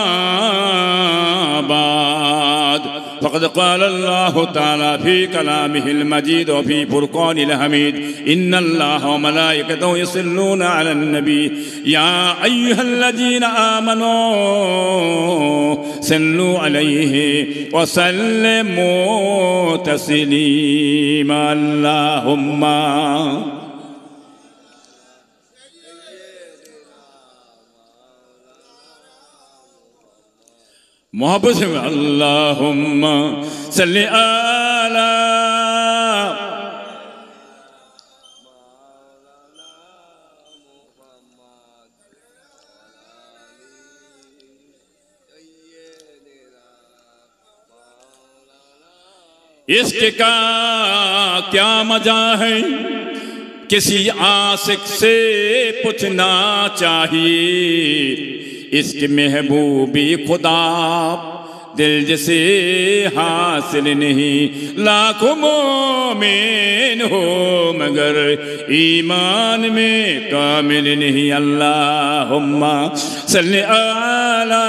বাদ। فقد قال الله تعالى في كلامه المجيد وفي فرقان الحميد: إن الله وملائكته يصلون على النبي يا أيها الذين آمنوا صلوا عليه وسلموا تسليما. اللهم मोहब्बत से अल्लाहुम्मा सल्ली अला इश्क का क्या मजा है किसी आशिक से पूछना चाहिए। इश्क महबूबी खुदा दिल जैसे हासिल नहीं, लाखों मोमिन हो मगर ईमान में कामिल नहीं। अल्लाहुम्मा सल्ली अला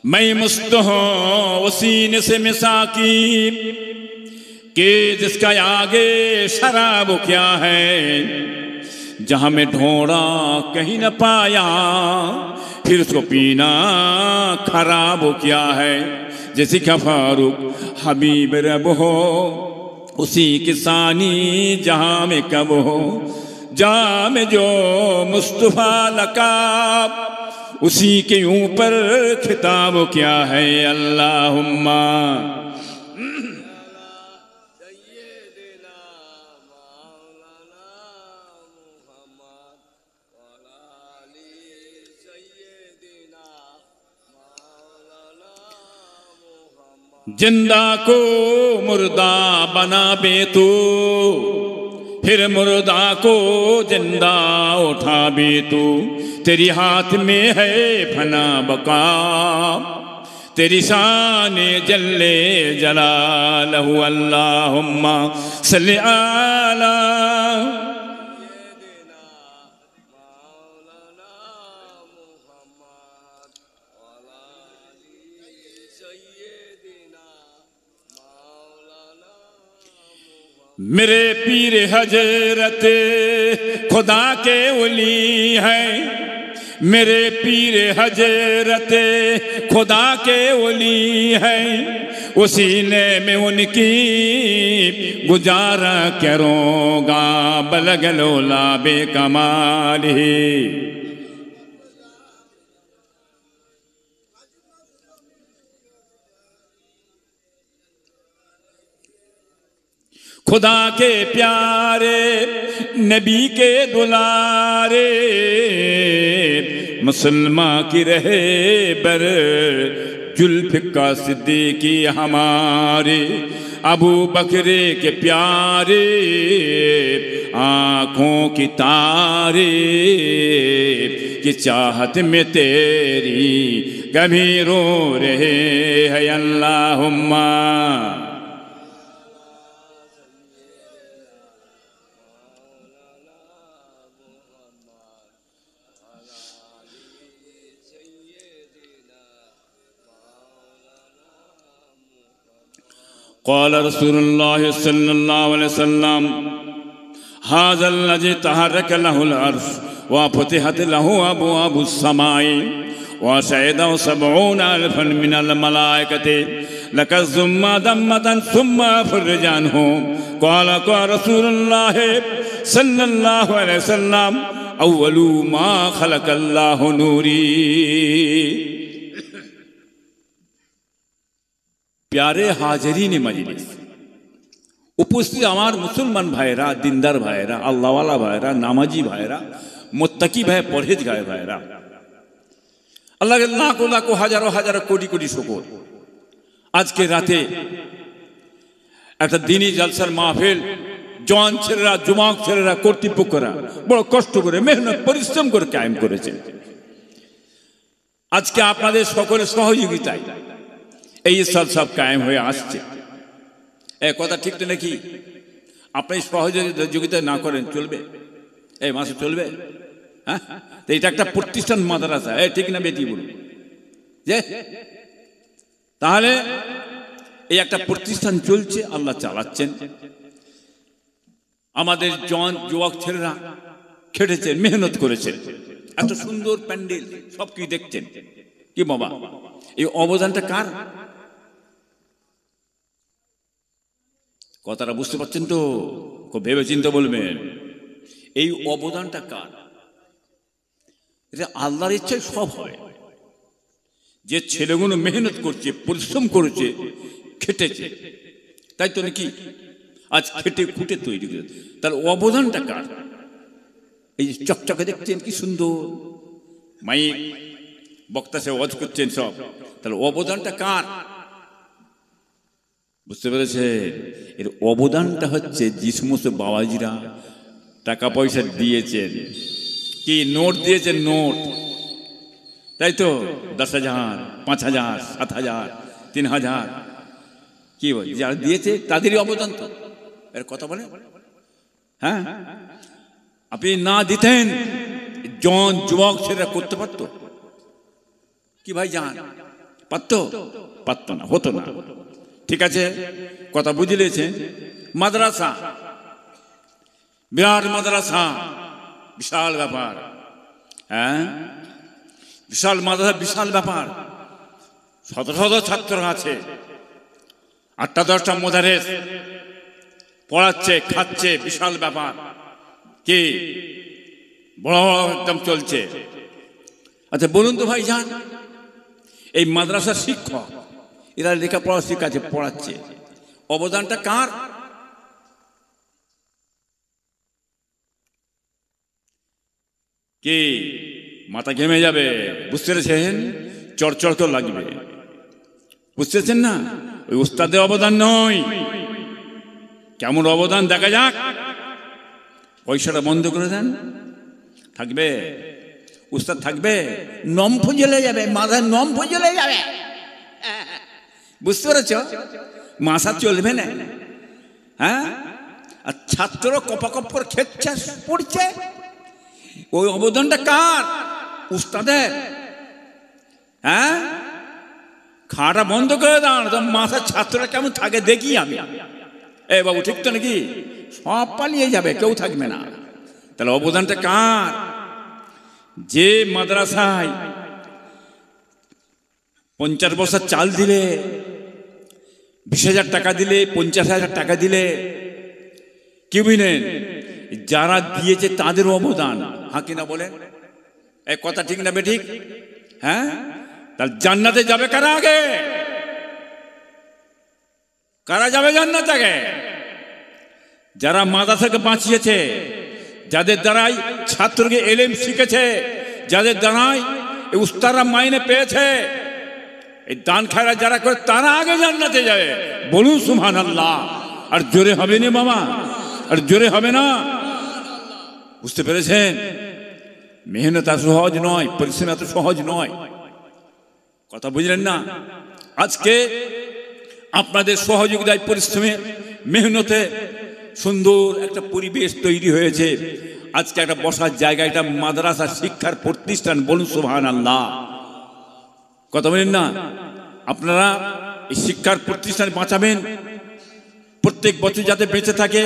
मैं मुस्त हूँ सीने से मिसाकी कि जिसका आगे शराब क्या है, जहाँ में ढूंढा कहीं न पाया फिर उसको पीना खराब क्या है। जैसे का फारूक हबीब रब हो उसी की सानी जहां में कब हो जाम जो मुस्तफा लकाब, उसी के ऊपर खिताब क्या है अल्लाहुम्मा। जिंदा को मुर्दा बना बे तू, फिर मुर्दा को जिंदा उठा बे तू, तेरी हाथ में है फना बका, तेरी शान जल्ले जलालहु अल्लाहुम्मा सल्ली अला। मेरे पीर हजरत खुदा के वली है, मेरे पीर हजरत खुदा के वली है, उसी ने मैं उनकी गुजारा करूँगा बलगलोला बेकमाल ही। खुदा के प्यारे नबी के दुलारे, मुसलमान की रहे बर जुल्फ़िका सिद्दीकी हमारे, अबू बकरे के प्यारे आँखों की तारे, कि चाहत में तेरी कभी रो रहे हैं अल्लाहुम्मा। क़ाल रसूलुल्लाह सल्लल्लाहु अलैहि वसल्लम हाज़ल लज़ी तहर्रक लहुल अर्श व फुतिहत लहु अबवाबुस समाई व शहिदहु सबऊना अल्फन मिनल मलाइकति लक़द ज़ुम्मा दम्मतन सुम्मा फुरजानहु। क़ाल रसूलुल्लाह सल्लल्लाहु अलैहि वसल्लम अव्वलु मा खलक़ल्लाहु नूरी। प्यारे हाजरीन मजलिस, उपस्थित आमार मुसलमान भाईरा, दिनदार भाईरा, अल्लाहवाला भाईरा, नामाजी भाईरा, मुत्तकी भाई, परहेजगार भाईरा, अल्लाह के लाखों लाखों हजारों हजारों कोटी कोटी शुक्र। आज के राते एक दिनी जलसार महफिल जवान छेलेरा, जुवाक छेलेरा, কর্তৃপক্ষরা বড় কষ্ট করে মেহনত পরিশ্রম করে কায়েম করেছে। আজকে আপনাদের সকলের সহযোগিতায় এই সব কায়েম হয়ে আসছে। এই কথা ঠিক তো নাকি? আপনি সহযোগিতা না করেন চলবে? এই মাসে চলবে? হ্যাঁ, তো এটা একটা প্রতিষ্ঠান মাদ্রাসা, এই ঠিক না বেটি বলুন? যে তাহলে এই একটা প্রতিষ্ঠান চলছে, আল্লাহ চালাচ্ছেন। আমাদের জওয়ান যুবক ছেলেরা খেটেছেন, মেহনত করেছেন, এত সুন্দর প্যান্ডেল সব কি দেখছেন কি বাবা? এই অবদানটা কার? কথাটা বুঝতে পারছেন তো? খুব ভেবে চিন্তে বলবেন। এই অবদানটা কার? এটা আল্লাহর ইচ্ছায় সব হয়। যে ছেলেগুলো মেহনত করছে, পরিশ্রম করেছে, খেটেছে, তাই তো নাকি আজ খেটে খুঁটে তৈরি করে, তার অবদানটা কার? এই যে চকচকে দেখছেন কি সুন্দর মাইক, বক্তা সে ওয়াজ করছেন সব, তাহলে অবদানটা কার? বুঝতে পেরেছে? এর অবদানটা হচ্ছে যে সমস্ত বাবাজিরা টাকা পয়সা দিয়েছেন, কি নোট দিয়েছেন, নোট, তাই তো 10,000, 5,000, 7,000, 3,000, কি বল, যারা দিয়েছে তাদেরই অবদান তো। এর কথা বলে হ্যাঁ, আপনি না দিতেন জন যুবক ছেলেরা করতে পারত কি ভাই? জান পারতো? পারতো না, হতো না। ঠিক আছে, কথা বুঝলেছেন? মাদ্রাসা, বিরাট মাদ্রাসা, বিশাল ব্যাপার। হ্যাঁ, বিশাল মাদ্রাসা, বিশাল ব্যাপার। শত শত ছাত্র আছে, 8টা 10টা মোদারেস, পড়াচ্ছে, খাচ্ছে, বিশাল ব্যাপার, কি বড় একদম চলছে। আচ্ছা বলুন তো ভাই যান, এই মাদ্রাসার শিক্ষক এরা লেখাপড়া শিখাচ্ছে, পড়াচ্ছে, অবদানটা কার? কি মাথা ঘেমে যাবে, বুঝতে পেরেছেন? চড়চড় তো লাগবে, বুঝতেছেন না? ওই উস্তাদের অবদান নয়। কেমন অবদান দেখা যাক। পয়সাটা বন্ধ করে দেন, থাকবে উস্তাদ থাকবে, নম্ফ জ্বলে যাবে, মাথায় নম্ফ জ্বলে যাবে, বুঝতে পেরেছ? মাথা চলবে না। হ্যাঁ, আর ছাত্র কপাকপ করে খেচ্ছে, পড়ছে, ওই অবদানটা কার? উস্তাদের। হ্যাঁ, খাওয়াটা বন্ধ করে দাও, তো মাথার ছাত্ররা কেমন থাকে দেখি আমি। এ বাবু ঠিক তো নাকি? সব পালিয়ে যাবে, কেউ থাকবে না। তাহলে অবদানটা কার? যে মাদ্রাসায় 50 বছর চাল দিলে, 20,000 টাকা দিলে, 50,000 টাকা দিলে, কি বুঝলেন? যারা দিয়েছে তাদের অবদান। হ্যাঁ কিনা বলেন? এই কথা ঠিক না বেঠিক? হ্যাঁ, তাহলে জান্নাতে যাবে কারা আগে? কারা যাবে জান্নাতে আগে? যারা মাদ্রাসাকে বাঁচিয়েছে, যাদের দ্বারাই ছাত্রকে এলেম শিখেছে, যাদের দ্বারাই উস্তাদরা মাইনে পেয়েছে, এই দান খায়রা যারা করে তারা আগে জান্নাতে যাবে। বলুন সুবহানাল্লাহ। আর জোরে হবে না মামা, আর জোরে হবে না। বুঝতে পেরেছেন? মেহনত এত সহজ নয়, পরিশ্রম এত সহজ নয়। কথা বুঝলেন না? আজকে আপনাদের সহযোগিতায়, পরিশ্রমে, মেহনতে সুন্দর একটা পরিবেশ তৈরি হয়েছে। আজকে একটা বসার জায়গা, একটা মাদ্রাসা শিক্ষার প্রতিষ্ঠান। বলুন সুবহানাল্লাহ। কথা বলেন না? আপনারা এই শিক্ষার প্রতিষ্ঠান বাঁচাবেন, প্রত্যেক বছর যাতে বেঁচে থাকে,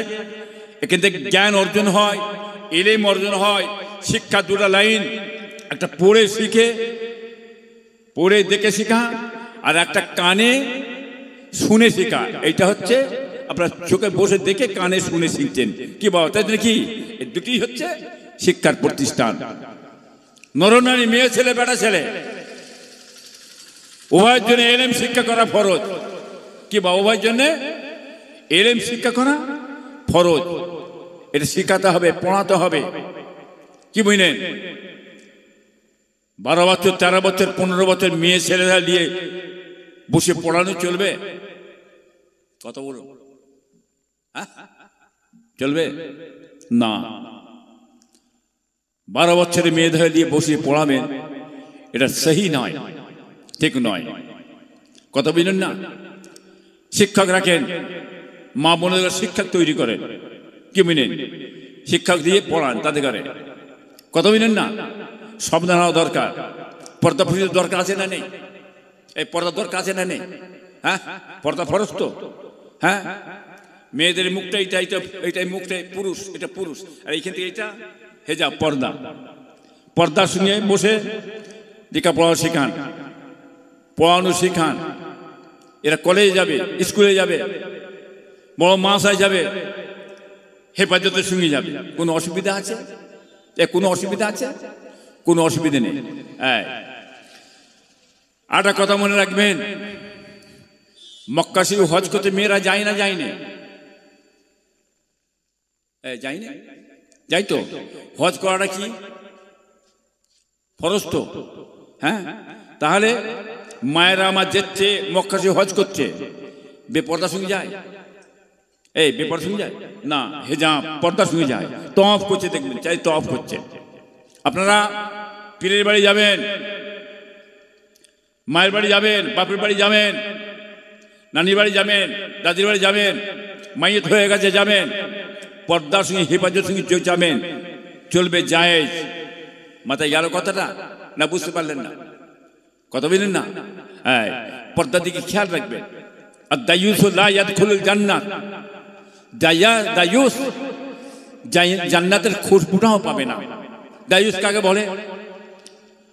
এখান থেকে জ্ঞান অর্জন হয়, ইলম অর্জন হয়। শিক্ষা দুটা লাইন, একটা পড়ে শিখে, পড়ে দেখে শেখা, আর একটা কানে শুনে শেখা। এইটা হচ্ছে আপনার চোখে বসে দেখে কানে শুনে শিখছেন, কি বাবা? তাই নাকি? এই দুটি হচ্ছে শিক্ষার প্রতিষ্ঠান। নরনারী, মেয়ে ছেলে, বেটা ছেলে, উভয়ের জন্য এলেম শিক্ষা করা ফরজ। কি বাবা? উভয়ের জন্য এলেম শিক্ষা করা ফরজ। এটা শিখাতে হবে, পড়াতে হবে, কি বুঝলেন? 12 বছর, 13 বছর, 15 বছর মেয়ে ছেলেরা দিয়ে বসে পড়ানো চলবে? কত বড় চলবে না। 12 বছরের মেয়েদের দিয়ে বসে পড়াবেন, এটা সহি নয়, ঠিক নয়। কথা বুঝলেন না? শিক্ষক রাখেন, মা বোনেরা শিক্ষক তৈরি করেন, কি বুঝলেন? শিক্ষক দিয়ে পড়ান তাদের ঘরে। কথা বুঝলেন না? সাবধান হওয়া দরকার। পর্দা ফরজ দরকার আছে না নেই? এই পর্দা দরকার আছে না নেই? হ্যাঁ, পর্দা ফরজ তো। হ্যাঁ, মেয়েদের মুখটা এইটা, এইটাই মুখটা পুরুষ, এটা পুরুষ, আর এইখান থেকে এটা হেজাব, পর্দা। পর্দার সঙ্গে বসে লেখাপড়া শেখান, পড়ানো শেখান। এরা কলেজে যাবে, স্কুলে যাবে, বড় মাসায় যাবে, হেফাজতের সঙ্গে যাবে। কোনো অসুবিধা আছে? কোনো অসুবিধা আছে? কোনো অসুবিধা নেই। একটা কথা মনে রাখবেন, মক্কা শরীফ হজ করতে মেয়েরা যায় না? যায়নি? যাই না? যাই তো। হজ করাটা কি ফরজ তো? হ্যাঁ, তাহলে মায়েরা আমার যাচ্ছে মক্কা শরীফ হজ করছে, বেপর্দার সঙ্গে যায়? এই বেপর্দার সঙ্গে যায় না, হেজাব পর্দার সঙ্গে যায়। তওয়াফ করছে, দেখবেন চাই তওয়াফ করছে। আপনারা পীরের বাড়ি যাবেন, মায়ের বাড়ি যাবেন, বাপের বাড়ি যাবেন, নানির বাড়ি যাবেন, দাদির বাড়ি যাবেন, মাইয়ত হয়ে গেছে যাবেন, পর্দার সঙ্গে হেফাজতের সঙ্গে যাবেন, চলবে জায়েজ। মাথায় গেল কথাটা? না বুঝতে পারলেন না? কথা বুঝলেন না? হ্যাঁ, পর্দার দিকে খেয়াল রাখবেন। আর দায়ুস লা ইয়াদখুলুল জান্নাত, দায়ুস জান্নাতের খুশবুটাও পাবে না। দায়ুস কাকে বলে?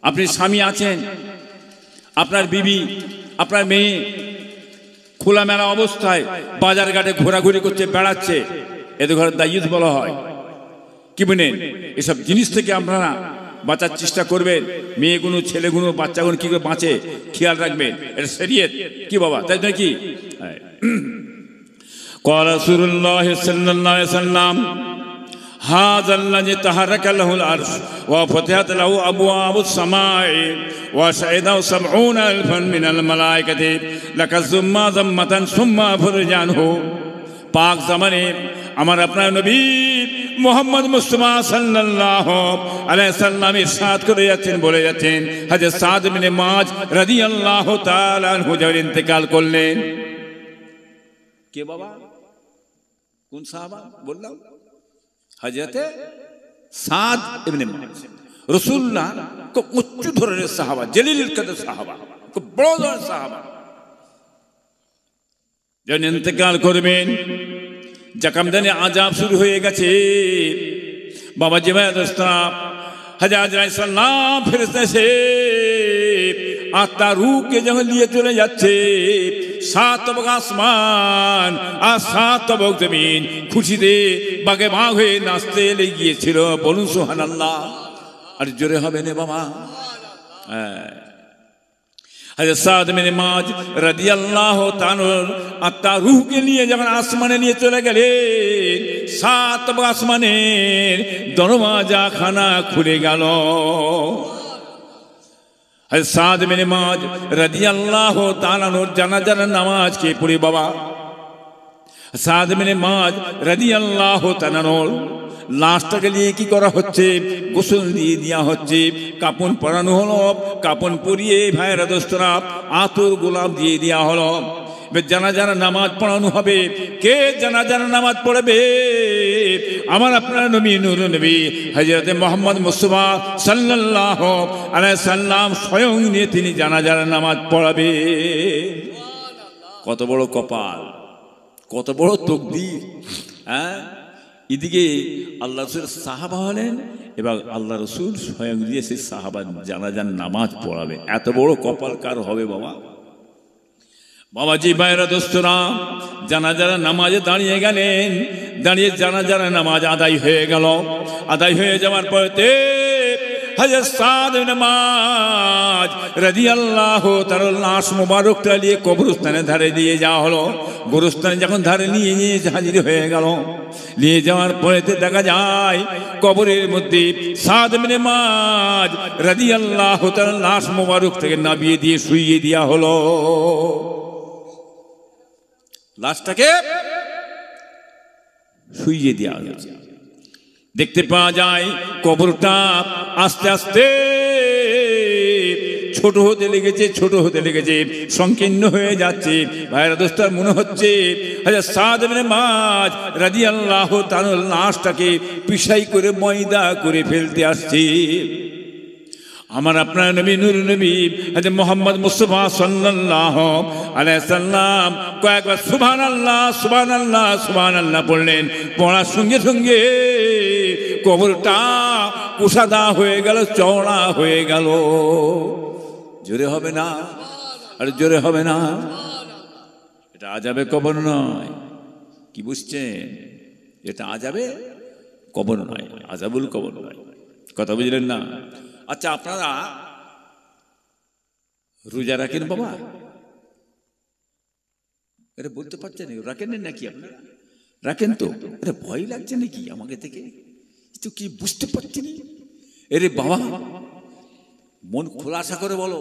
আপনি স্বামী আছেন, আপনার বিবি, আপনার মেয়ে খোলামেলা অবস্থায় বাজার ঘাটে ঘোরাঘুরি করছে, বেড়াচ্ছে, এদের ঘরের দায়িত্ব বলা হয়। কি বলেন, এসব জিনিস থেকে আপনারা বাঁচার চেষ্টা করবেন। মেয়েগুলো, ছেলেগুলো, বাচ্চাগুলো কি করে বাঁচে খেয়াল রাখবেন, এটা শরীয়ত। কি বাবা, তাই নয় কি? قال رسول الله صلى الله عليه وسلم هذا الذي تحرك له العرش وفتحت له أبواب السماء وشهده 70,000 من الملائكة لك ثم ذمة ثم فرج عنه। পাক জামানে আমার আপনার নবী মুহাম্মদ মুস্তাফা সাল্লাল্লাহু আলাইহি সাল্লাম ইরশাদ করে যাচ্ছেন, বলে যাচ্ছেন, হযরত সাদ ইবনে মুআয রাদিয়াল্লাহু তাআলা আনহু যখন ইন্তেকাল করলেন। কে বাবা, কোন সাহাবা বললাম? হযরত সাদ ইবনে মুআয, রাসূলুল্লাহ খুব উচ্চ ধরনের সাহাবা, জলিল কদর সাহাবা, খুব বড় ধরনের সাহাবা। যখন ইন্তেকাল করবেন, জাকামদানে আযাব শুরু হয়ে গেছে। বাবা জিবায় দোস্তাম, হযরত আজরাইল সালাম ফেরেশতা এসে আত্মার রূহকে যখন নিয়ে চলে যাচ্ছে, 7 তবক আসমান আর 7 তবক জমিন খুশিতে বাগে বাগ হয়ে নাচতে লেগিয়েছিল। বলুন সুবহানাল্লাহ। আর জোরে হবে না বাবা? হযরত সাদ ইবনে মুআয রাদিয়াল্লাহু তাআলা আত্মার রূহকে নিয়ে যখন আসমানে নিয়ে চলে গেলেন, 7 তবক আসমানের দরওয়াজা খানা খুলে গেল। হযরত সাদ ইবনে মুআয রাদিয়াল্লাহু তাআলা জানাজার নামাজ কে পড়ে বাবা? সাদ ইবনে মুআয রাদিয়াল্লাহু তাআলা লাশটাকে নিয়ে কি করা হচ্ছে? গোসল দিয়ে দেওয়া হচ্ছে, কাপন পরানো হলো, কাপন পরিয়ে ভাইরা দোস্তরা আতর গোলাপ দিয়ে দেওয়া হলো। জানাজার নামাজ পড়ানো হবে। কে জানাজার নামাজ পড়বে? আমার আপনার নবী, নূর নবী হযরত মুহাম্মদ মুস্তাফা সাল্লাল্লাহু আলাইহি সাল্লাম স্বয়ং নিয়ে তিনি জানাজার নামাজ পড়াবে। কত বড় কপাল, কত বড় তকদীর! হ্যাঁ, এদিকে আল্লাহ রসুল সাহাবা হলেন এবং আল্লাহ রসুল স্বয়ং দিয়ে সেই সাহাবা জানাজার নামাজ পড়াবে। এত বড় কপাল কার হবে বাবা? বাবাজি ভাইরা দোস্তরা, জানাজার নামাজে দাঁড়িয়ে গেলেন। দাঁড়িয়ে জানাজার নামাজ আদায় হয়ে গেল। আদায় হয়ে যাওয়ার পরে হযরত সাদ ইবনে মুআয রাদিয়াল্লাহু তাআলা লাশ মুবারকটা নিয়ে কবরস্থানের ধারে দিয়ে যাওয়া হলো। কবরস্থানে যখন ধারে নিয়ে হাজির হয়ে গেল, নিয়ে যাওয়ার পরে দেখা যায় কবরের মধ্যে সাদ ইবনে মুআয রাদিয়াল্লাহু তাআলা লাশ মুবারকটাকে নামিয়ে দিয়ে শুইয়ে দেওয়া হলো। লাশটাকে শুইয়ে দেওয়া হয়েছে। দেখতে পাওয়া যায় কবরটা আস্তে আস্তে ছোট হতে লেগেছে, ছোট হতে লেগেছে, সংকীর্ণ হয়ে যাচ্ছে। ভাইরা দোস্তার মনে হচ্ছে হযরত সাদ ইবনে মুআয রাদিয়াল্লাহু তাআলা লাশটাকে পিষাই করে ময়দা করে ফেলতে আসছে। আমার আপনার নবী, নূর নবী হযরত মুহাম্মদ মুস্তাফা সাল্লাল্লাহু আলাইহি সাল্লাম কয়েকবার সুবহানাল্লাহ সুবহানাল্লাহ সুবহানাল্লাহ বললেন। পড়ার সঙ্গে সঙ্গে কবরটা কুসাদা হয়ে গেল, চওড়া হয়ে গেল। জোরে হবে না? আর জোরে হবে না? এটা আযাবে কবর নয়। কি বুঝছেন? এটা আযাবে কবর নয়, আযাবুল কবর নয়। কথা বুঝলেন না? আচ্ছা, আপনারা রোজা রাখেন বাবা? এটা বলতে পারছেন রাখেন নাকি? আপনারা রাখেন তো? এটা ভয় লাগছে নাকি আমাকে থেকে? তো কি বুঝতে পারছেন? এরে বাবা, মন খোলাসা করে বলো।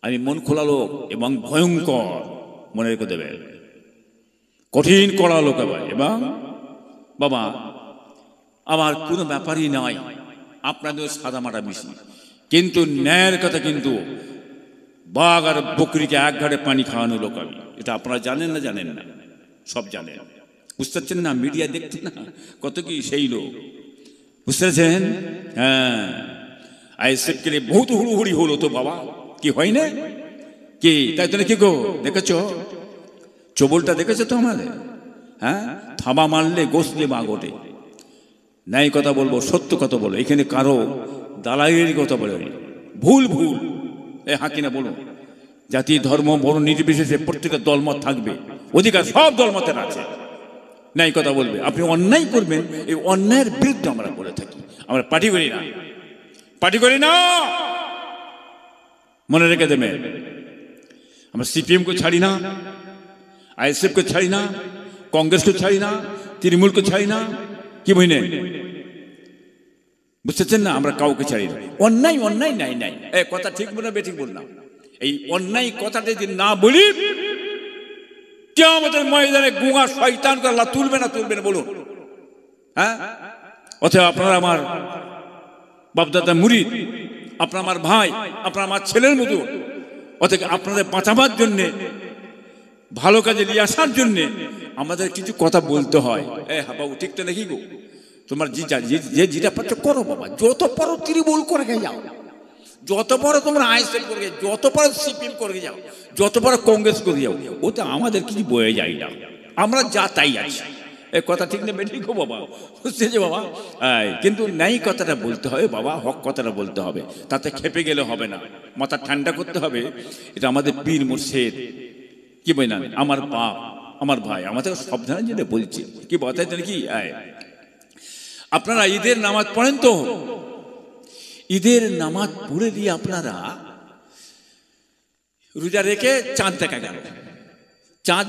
আমি মন খোলা লোক এবং ভয়ঙ্কর, মনে রেখে দেবে, কঠিন কড়া লোক এবং বাবা আমার কোনো ব্যাপারই নয় আপনাদের সাদা মাটা মিশি, কিন্তু ন্যায়ের কথা, কিন্তু বাঘ আর বকরিকে এক ঘাটে পানি খাওয়ানো লোক আমি। এটা আপনারা জানেন না? জানেন না? সব জানেন। বুঝতে পারছেন না? মিডিয়া দেখছেন না কত কি সেই লোক, বুঝতে পারছেন? হ্যাঁ, আইএসএফকে নিয়ে বহুত হুড়ুহুড়ি হলো তো বাবা, কি হয় না? কি তাই তো? কি গো দেখেছ চবলটা? দেখেছো তো আমাদের? হ্যাঁ, থাবা মারলে গোসলে বাঘ ওঠে। ন্যায় কথা বলবো, সত্য কথা বলো। এখানে কারো দালাইয়ের কথা বলে ভুল ভুল, এ হাঁ কিনা বলো? জাতি ধর্ম বর্ণ নির্বিশেষে প্রত্যেকটা দলমত থাকবে, অধিকার সব দলমতের আছে, ন্যায় কথা বলবে। আপনি অন্যায় করবেন, এই অন্যায়ের বিরুদ্ধে আমরা বলে থাকি। আমরা পার্টি করি না, পার্টি করি না, মনে রেখে দেবেন। আমরা সিপিএম को ছাড়ি না, আইএসএফ को ছাড়ি না, কংগ্রেস को ছাড়ি না, তৃণমূল को ছাড়ি না, কি বুঝলেন? বুঝতেছেন না? আমরা কাউকে ছাড়ি না। অন্যায় অন্যায় নাই নাই, এই কথা ঠিক বলনা বেঠিক বলনা, এই অন্যায় কথাটা যদি না বলি, কিয়ামতের ময়দানে গুঙা শয়তানকে আল্লাহ তুলবে না তুলবে না বলুন? হ্যাঁ, অতএব আপনারা আমার বাপদাদা মুরিদ, আপনার আমার ভাই, আপনার আমার ছেলের মতো। অতএব আপনাদের বাঁচাবার জন্যে, ভালো কাজে নিয়ে আসার জন্যে আমাদের কিছু কথা বলতে হয়। বাবু ঠিক তো নাকি গো? তোমার যে যেটা পাচ্ছ করো বাবা, যত পারো তৃণমূল করে যাও, যত পারো তোমরা আইএসএফ করে, যত পারো সিপিএম করে যাও, যত পারো কংগ্রেস করে যাও, ওটা আমাদের কিছু বয়ে যায় না, আমরা যা তাই আছি। এ কথা ঠিক না বেঠিক গো বাবা? বুঝতেছে বাবা? কিন্তু ন্যায় কথাটা বলতে হবে বাবা, হক কথাটা বলতে হবে, তাতে খেপে গেলে হবে না, মাথা ঠান্ডা করতে হবে। এটা আমাদের পীর মুর্শিদ, কি বলেন, আমার বাপ, আমার ভাই, আমাদের সাবধানের জন্য বলছি। কি বলতে কি, আপনারা ঈদের নামাজ পড়েন তো? ঈদের নামাজ পড়ে দিয়ে আপনারা রোজা রেখে চাঁদ দেখা গেল, চাঁদ